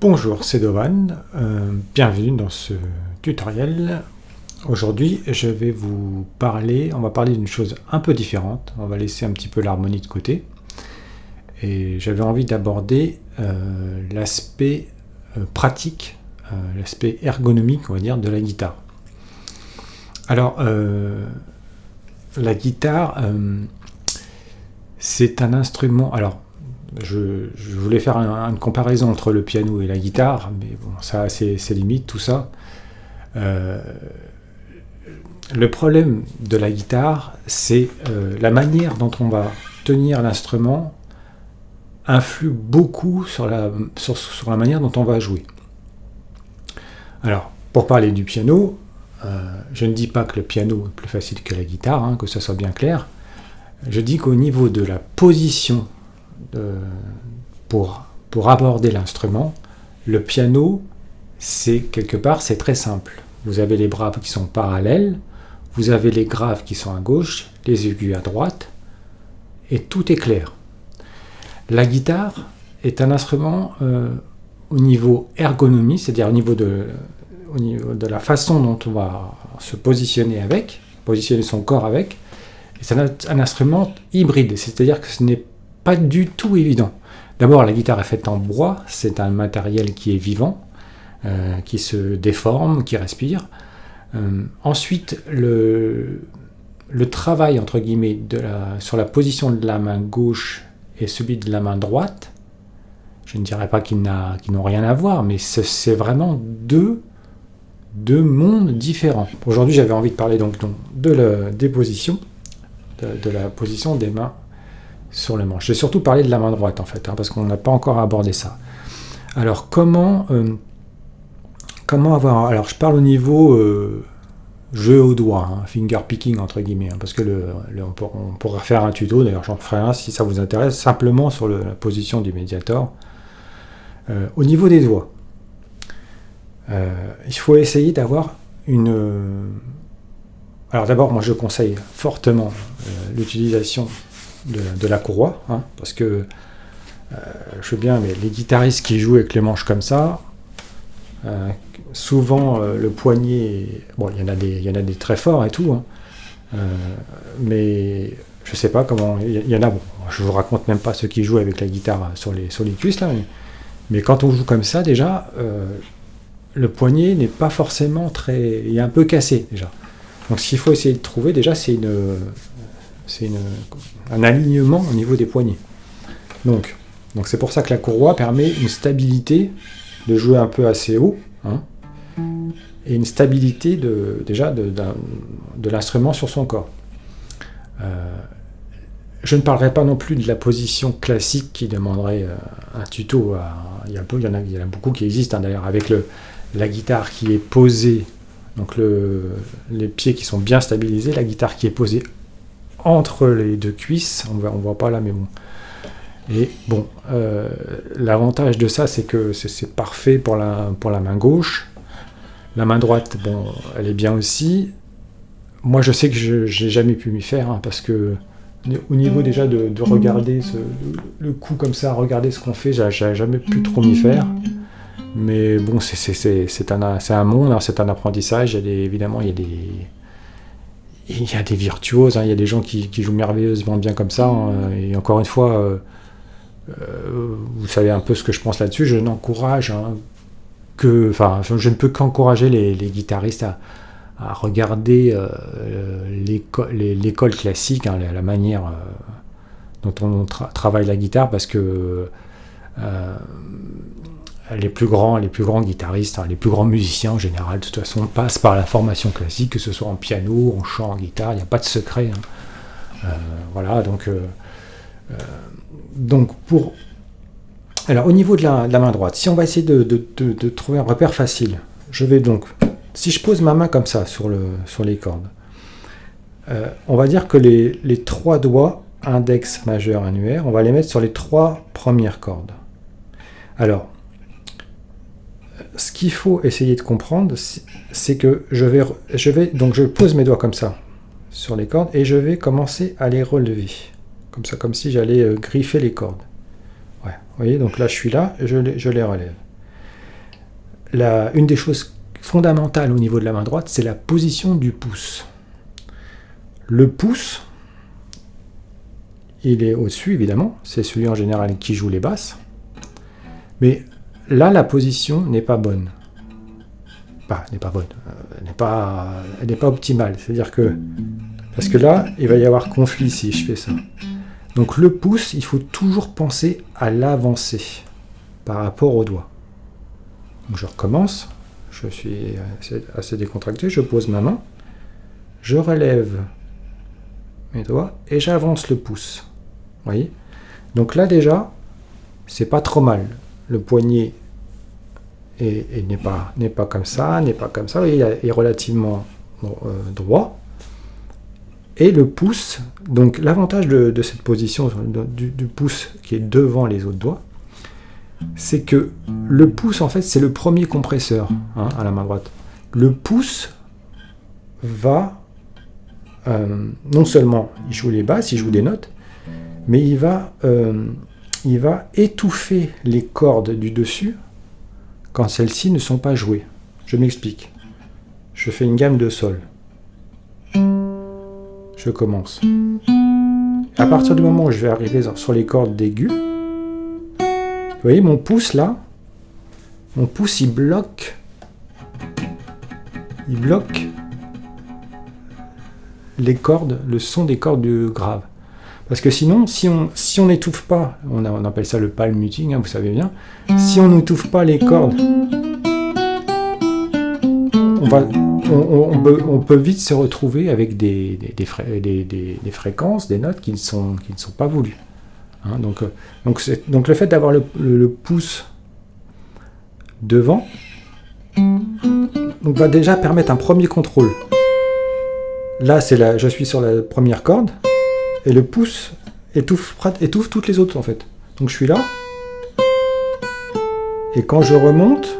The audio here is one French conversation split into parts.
Bonjour, c'est Dovan, bienvenue dans ce tutoriel. Aujourd'hui, on va parler d'une chose un peu différente, on va laisser un petit peu l'harmonie de côté. Et j'avais envie d'aborder l'aspect pratique, l'aspect ergonomique, on va dire, de la guitare. Alors, la guitare, c'est un instrument... Alors, je voulais faire une comparaison entre le piano et la guitare, mais bon, ça c'est limite tout ça. Le problème de la guitare, c'est la manière dont on va tenir l'instrument influe beaucoup sur la manière dont on va jouer. Alors, pour parler du piano, je ne dis pas que le piano est plus facile que la guitare, que ça soit bien clair. Je dis qu'au niveau de la position pour aborder l'instrument, le piano, c'est très simple. Vous avez les bras qui sont parallèles, vous avez les graves qui sont à gauche, les aigus à droite, et tout est clair. La guitare est un instrument au niveau ergonomie, c'est-à-dire au niveau de la façon dont on va se positionner son corps avec. C'est un instrument hybride, c'est-à-dire que ce n'est pas du tout évident. D'abord, la guitare est faite en bois, c'est un matériel qui est vivant, qui se déforme, qui respire. Ensuite, le travail, entre guillemets, sur la position de la main gauche et celui de la main droite, je ne dirais pas qu'ils n'ont rien à voir, mais c'est vraiment deux mondes différents. Aujourd'hui, j'avais envie de parler donc des positions, de la position des mains sur le manche. J'ai surtout parlé de la main droite en fait, parce qu'on n'a pas encore abordé ça. Alors comment avoir... Alors je parle au niveau jeu au doigt, finger picking entre guillemets, parce que on pourra faire un tuto, d'ailleurs j'en ferai un si ça vous intéresse, simplement sur la position du médiator. Au niveau des doigts, il faut essayer d'avoir une... Alors d'abord, moi je conseille fortement l'utilisation de la courroie, parce que je sais bien, mais les guitaristes qui jouent avec les manches comme ça, souvent le poignet, bon, il y en a des très forts et tout, mais je sais pas comment, il y en a, bon, je vous raconte même pas ceux qui jouent avec la guitare sur les cuisses là, mais quand on joue comme ça déjà, le poignet n'est pas forcément il est un peu cassé déjà. Donc ce qu'il faut essayer de trouver déjà, c'est un alignement au niveau des poignets. Donc c'est pour ça que la courroie permet une stabilité de jouer un peu assez haut, et une stabilité de l'instrument sur son corps. Je ne parlerai pas non plus de la position classique qui demanderait un tuto. Il y en a beaucoup qui existent d'ailleurs, avec la guitare qui est posée, donc les pieds qui sont bien stabilisés, la guitare qui est posée entre les deux cuisses, on voit pas là, mais bon. Et bon, l'avantage de ça, c'est que c'est parfait pour la main gauche. La main droite, bon, elle est bien aussi. Moi, je sais que je n'ai jamais pu m'y faire, parce que au niveau déjà de regarder le coup comme ça, regarder ce qu'on fait, j'ai jamais pu trop m'y faire. Mais bon, c'est un monde, c'est un apprentissage. Évidemment, il y a des virtuoses, il y a des gens qui jouent merveilleusement bien comme ça, et encore une fois, vous savez un peu ce que je pense là-dessus. Je n'encourage je ne peux qu'encourager les guitaristes à regarder l'école classique, la manière dont on travaille la guitare, parce que les plus grands guitaristes, les plus grands musiciens en général, de toute façon, passent par la formation classique, que ce soit en piano, en chant, en guitare, il n'y a pas de secret. Voilà, donc pour... Alors au niveau de la main droite, si on va essayer de trouver un repère facile, je vais donc, si je pose ma main comme ça sur les cordes, on va dire que les trois doigts, index, majeur, annulaire, on va les mettre sur les trois premières cordes. Alors, ce qu'il faut essayer de comprendre, c'est que je pose mes doigts comme ça sur les cordes et je vais commencer à les relever, comme ça, comme si j'allais griffer les cordes. Ouais, vous voyez, donc là je suis là, je les relève. une des choses fondamentales au niveau de la main droite, c'est la position du pouce. Le pouce, il est au-dessus, évidemment. C'est celui en général qui joue les basses. Mais là, la position n'est pas bonne. N'est pas bonne. Elle n'est pas optimale. C'est-à-dire que... Parce que là, il va y avoir conflit si je fais ça. Donc le pouce, il faut toujours penser à l'avancer par rapport au doigt. Donc je recommence. Je suis assez décontracté. Je pose ma main. Je relève mes doigts et j'avance le pouce. Vous voyez? Donc là déjà, c'est pas trop mal. Le poignet n'est pas comme ça, n'est pas comme ça. Vous voyez, il est relativement droit. Et le pouce, donc l'avantage de cette position du pouce qui est devant les autres doigts, c'est que le pouce, en fait, c'est le premier compresseur à la main droite. Le pouce va, non seulement il joue les basses, il joue des notes, mais il va étouffer les cordes du dessus quand celles-ci ne sont pas jouées. Je m'explique. Je fais une gamme de sol. Je commence. À partir du moment où je vais arriver sur les cordes d'aigu, vous voyez mon pouce là, mon pouce il bloque les cordes, le son des cordes du grave. Parce que sinon, si on n'étouffe pas, on appelle ça le palm muting, vous savez bien, si on n'étouffe pas les cordes, on peut vite se retrouver avec des fréquences, des notes qui ne sont pas voulues. Donc le fait d'avoir le pouce devant va déjà permettre un premier contrôle. Là, je suis sur la première corde, et le pouce étouffe toutes les autres en fait. Donc je suis là, et quand je remonte,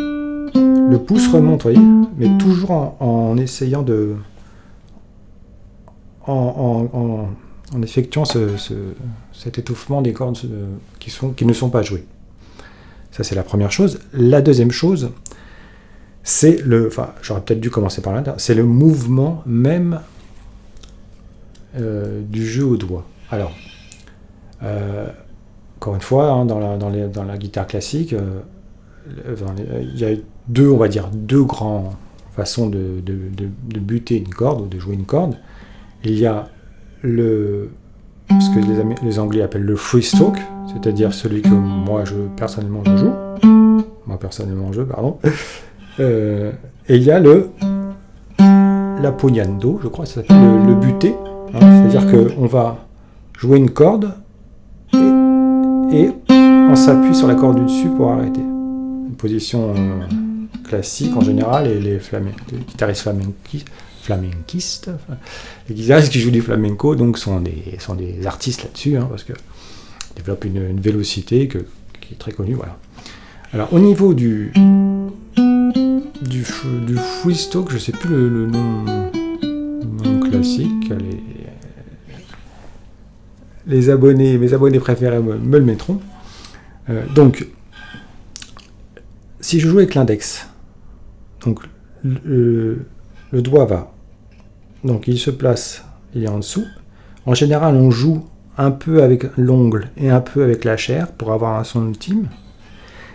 le pouce remonte, vous voyez, mais toujours en essayant de... en effectuant cet étouffement des cordes qui ne sont pas jouées. Ça, c'est la première chose. La deuxième chose, c'est j'aurais peut-être dû commencer par là, c'est le mouvement même du jeu au doigt. Alors, encore une fois, dans la guitare classique, il y a deux grandes façons de buter une corde ou de jouer une corde. Il y a ce que les Anglais appellent le free stroke, c'est-à-dire celui que moi personnellement je joue. Et il y a l'appugnando, je crois que ça s'appelle le buter. C'est-à-dire qu'on va jouer une corde et on s'appuie sur la corde du dessus pour arrêter. Une position classique en général, et les guitaristes flamenquistes, les guitaristes qui jouent du flamenco donc sont des artistes là-dessus, parce que développent une vélocité qui est très connue. Voilà. Alors au niveau du freestroke, je ne sais plus le nom classique, mes abonnés préférés me le mettront. Donc, si je joue avec l'index, donc le doigt va, donc il se place, il est en dessous. En général, on joue un peu avec l'ongle et un peu avec la chair pour avoir un son ultime.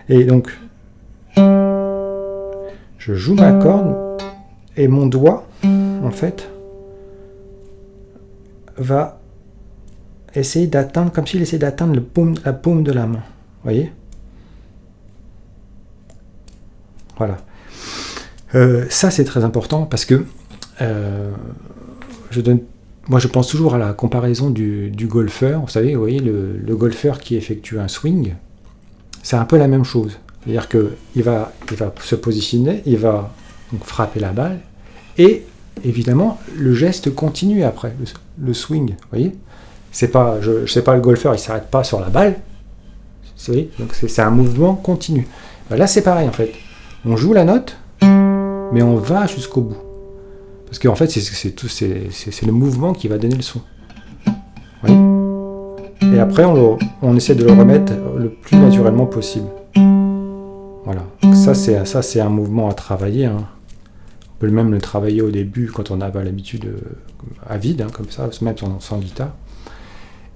Et donc, je joue ma corde et mon doigt, en fait, va essayer d'atteindre, comme s'il essayait d'atteindre la paume de la main. Vous voyez ? Voilà. Ça, c'est très important parce que moi, je pense toujours à la comparaison du golfeur. Vous savez, vous voyez, le golfeur qui effectue un swing, c'est un peu la même chose. C'est-à-dire qu'il va se positionner, il va donc frapper la balle, et évidemment, le geste continue après, le swing. Vous voyez ? C'est pas le golfeur, il ne s'arrête pas sur la balle. Vous voyez ? Donc c'est un mouvement continu. Là, c'est pareil en fait. On joue la note, mais on va jusqu'au bout. Parce qu'en fait, c'est le mouvement qui va donner le son. Vous voyez ? Et après, on essaie de le remettre le plus naturellement possible. Voilà. Donc ça c'est un mouvement à travailler. Hein. On peut même le travailler au début quand on n'a pas l'habitude à vide, hein, comme ça, même sans guitare.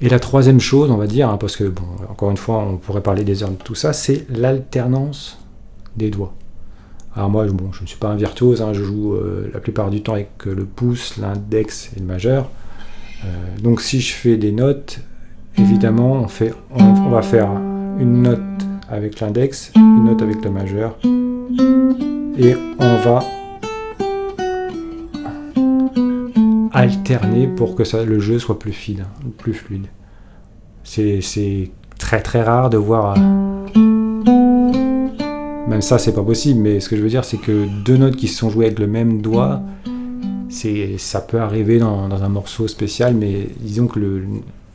Et la troisième chose, on va dire, hein, parce que, bon, encore une fois, on pourrait parler des heures de tout ça, c'est l'alternance des doigts. Alors moi, bon, je ne suis pas un virtuose, hein, je joue la plupart du temps avec le pouce, l'index et le majeur. Donc si je fais des notes, évidemment, on va faire une note avec l'index, une note avec le majeur, et on va alterner pour que le jeu soit plus fluide. C'est très très rare de voir... Même ça, c'est pas possible, mais ce que je veux dire, c'est que deux notes qui se sont jouées avec le même doigt, ça peut arriver dans un morceau spécial, mais disons que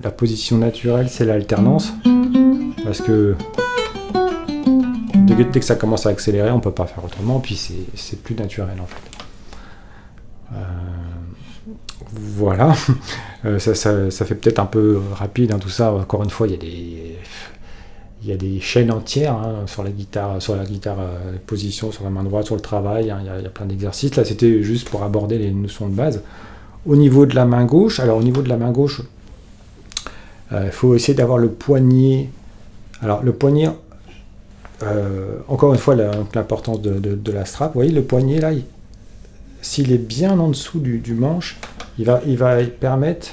la position naturelle, c'est l'alternance, parce que dès que ça commence à accélérer, on peut pas faire autrement, puis c'est plus naturel en fait. Voilà, ça fait peut-être un peu rapide, hein, tout ça. Encore une fois, il y a des chaînes entières, hein, sur la guitare, position sur la main droite, sur le travail, hein, il y a plein d'exercices. Là, c'était juste pour aborder les notions de base. Au niveau de la main gauche, il faut essayer d'avoir le poignet. Alors, le poignet, encore une fois, l'importance de la strap. Vous voyez, le poignet, là, s'il est bien en dessous du manche, il va permettre...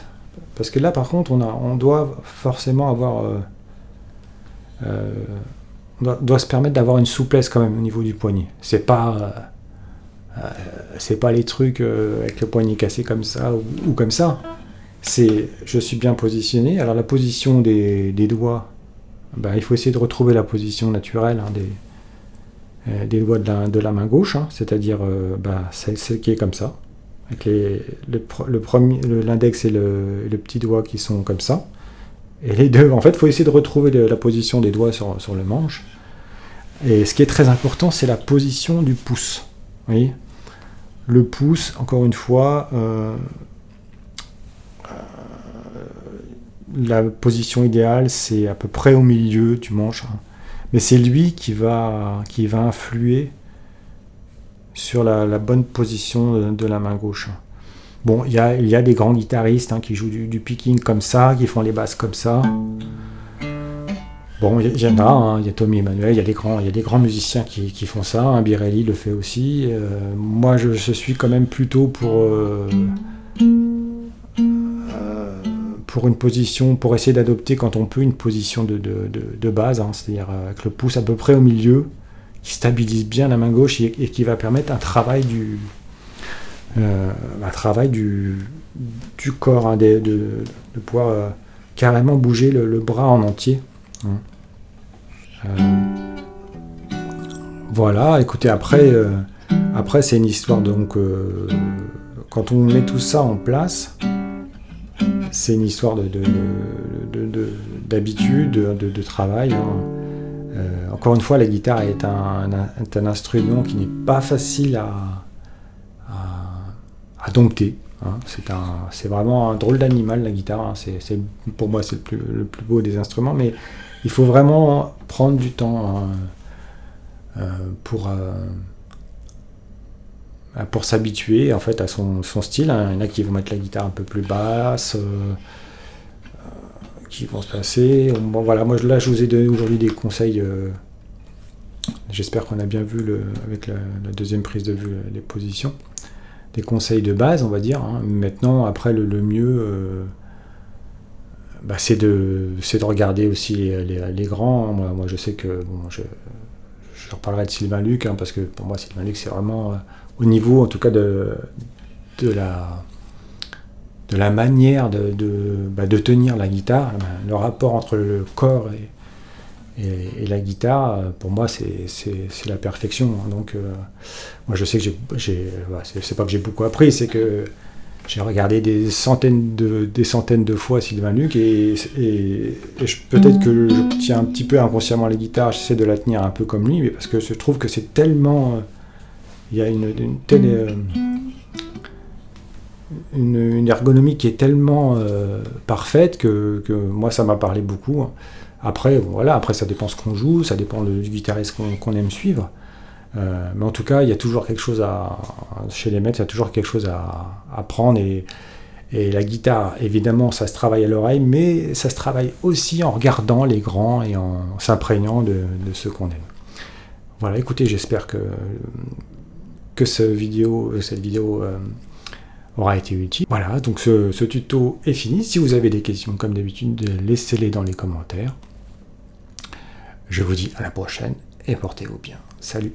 Parce que là, par contre, on doit forcément avoir... doit se permettre d'avoir une souplesse quand même au niveau du poignet. C'est pas les trucs avec le poignet cassé comme ça ou comme ça. Je suis bien positionné. Alors la position des doigts, il faut essayer de retrouver la position naturelle, hein, des doigts de la main gauche, hein, c'est-à-dire celle qui est comme ça, avec l'index et le petit doigt qui sont comme ça. Et les deux, en fait, il faut essayer de retrouver la position des doigts sur le manche. Et ce qui est très important, c'est la position du pouce. Vous voyez ? Le pouce, encore une fois, la position idéale, c'est à peu près au milieu du manche. Hein. Mais c'est lui qui va influer sur la bonne position de la main gauche. Bon, il y a des grands guitaristes, hein, qui jouent du picking comme ça, qui font les basses comme ça. Bon, il y en a, hein, il y a Tommy Emmanuel, il y a des grands musiciens qui font ça, hein, Birelli le fait aussi. Moi, je suis quand même plutôt pour une position, pour essayer d'adopter quand on peut une position de base, hein, c'est-à-dire avec le pouce à peu près au milieu, qui stabilise bien la main gauche et qui va permettre un travail du corps, hein, de pouvoir carrément bouger le bras en entier. Voilà, écoutez, après c'est une histoire, donc quand on met tout ça en place, c'est une histoire d'habitude, de travail. Hein. Encore une fois, la guitare est un instrument qui n'est pas facile à dompter. Hein. C'est vraiment un drôle d'animal, la guitare. Hein. Pour moi, c'est le plus beau des instruments, mais il faut vraiment prendre du temps, hein, pour s'habituer en fait à son style. Hein. Il y en a qui vont mettre la guitare un peu plus basse, qui vont se passer. Bon, voilà, moi là je vous ai donné aujourd'hui des conseils. J'espère qu'on a bien vu avec la deuxième prise de vue les positions. Des conseils de base, on va dire. Hein. Maintenant, après, le mieux, c'est de regarder aussi les grands. Moi, je sais que je reparlerai de Sylvain Luc, hein, parce que pour moi, Sylvain Luc, c'est vraiment au niveau, en tout cas, de la manière de tenir la guitare, le rapport entre le corps et la guitare, pour moi, c'est la perfection. Hein. Donc, moi, je sais que c'est pas que j'ai beaucoup appris, c'est que j'ai regardé des centaines de fois Sylvain Luc, et peut-être que je tiens un petit peu inconsciemment la guitare, j'essaie de la tenir un peu comme lui, mais parce que je trouve que c'est tellement... il y a une telle... une ergonomie qui est tellement parfaite que moi, ça m'a parlé beaucoup. Hein. Après, voilà, après ça dépend ce qu'on joue, ça dépend du guitariste qu'on aime suivre. Mais en tout cas, il y a toujours quelque chose chez les maîtres, il y a toujours quelque chose à prendre. Et la guitare, évidemment, ça se travaille à l'oreille, mais ça se travaille aussi en regardant les grands et en s'imprégnant de ceux qu'on aime. Voilà, écoutez, j'espère que cette vidéo aura été utile. Voilà, donc ce tuto est fini. Si vous avez des questions, comme d'habitude, laissez-les dans les commentaires. Je vous dis à la prochaine et portez-vous bien. Salut!